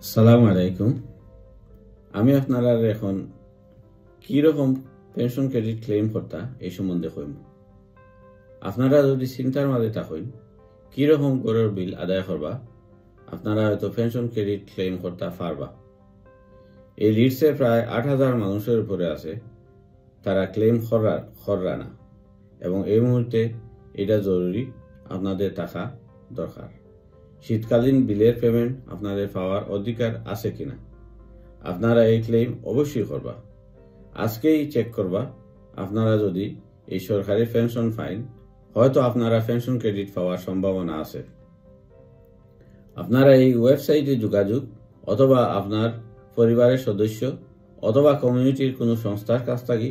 আসসালামু আলাইকুম। আমি আপনারা এখন কিরকম পেনশন ক্রেডিট ক্লেম করতা এই সম্বন্ধে কইম। আপনারা যদি চিন্তার মাঝে থাকেন কিরকম গড়ের বিল আদায় করবা, আপনারা হয়তো পেনশন ক্রেডিট ক্লেম করতে পারবা। এই লিডসে প্রায় 8,000 মানুষের উপরে আছে, তারা ক্লেম কররা না, এবং এই মুহূর্তে এটা জরুরি, আপনাদের টাকা দরকার। শীতকালীন বিলের পেমেন্ট আপনাদের পাওয়ার অধিকার আছে কিনা, আপনারা এই ক্লেম অবশ্যই করবা। আজকেই চেক করবা। আপনারা যদি এই সরকারি পেনশন পাইন, হয়তো আপনারা পেনশন ক্রেডিট পাওয়ার সম্ভাবনা আছে। আপনারা এই ওয়েবসাইটে যোগাযোগ অথবা আপনার পরিবারের সদস্য অথবা কমিউনিটির কোনো সংস্থার কাছ থেকে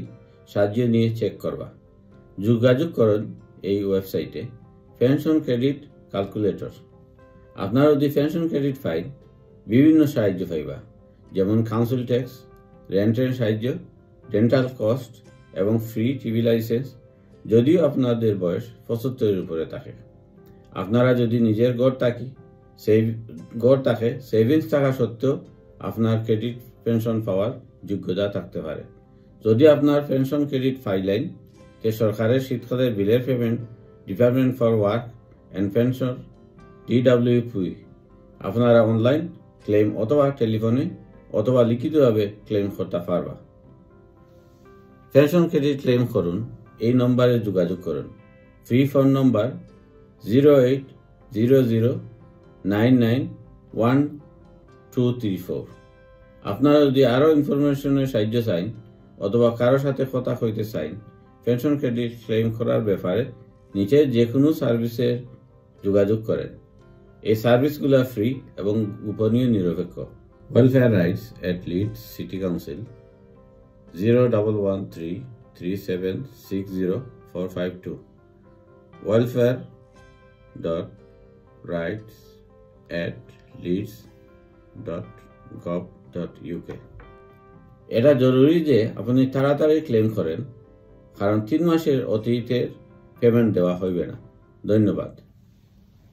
সাহায্য নিয়ে চেক করবা। যোগাযোগ করুন এই ওয়েবসাইটে পেনশন ক্রেডিট ক্যালকুলেটর। আপনারা যদি পেনশন ক্রেডিট পাইন, বিভিন্ন সাহায্য পাইবা, যেমন কাউন্সিল ট্যাক্স, রেন্টের সাহায্য, ডেন্টাল কস্ট এবং ফ্রি টিভি লাইসেন্স, যদিও আপনাদের বয়স 75-এর উপরে থাকে। আপনারা যদি নিজের গড় থাকে সেভিংস থাকা সত্ত্বেও আপনার ক্রেডিট পেনশন পাওয়ার যোগ্যতা থাকতে পারে। যদি আপনার পেনশন ক্রেডিট ফাইলাইন তে সরকারের শীতকালের বিলের payment department for work and pension DWP, আপনারা অনলাইন ক্লেম অথবা টেলিফোনে অথবা লিখিতভাবে ক্লেম করতে পারবা। পেনশন ক্রেডিট ক্লেম করুন, এই নম্বরে যোগাযোগ করুন। ফ্রি ফোন নম্বর 0800991234। আপনারা যদি আরো ইনফরমেশনের সাহায্য চান অথবা কারো সাথে কথা কইতে চান পেনশন ক্রেডিট ক্লেম করার ব্যাপারে, নিচে যে কোনো সার্ভিসের যোগাযোগ করেন। এই সার্ভিসগুলো ফ্রি এবং গোপনীয় নিরপেক্ষ। ওয়েলফেয়ার রাইটস এট লিডস সিটি কাউন্সিল 0113360452 welfare.rights@leeds.gov.uk। এটা জরুরি যে আপনি তাড়াতাড়ি ক্লেম করেন, কারণ 3 মাসের অতীতের পেমেন্ট দেওয়া হইবে না। ধন্যবাদ।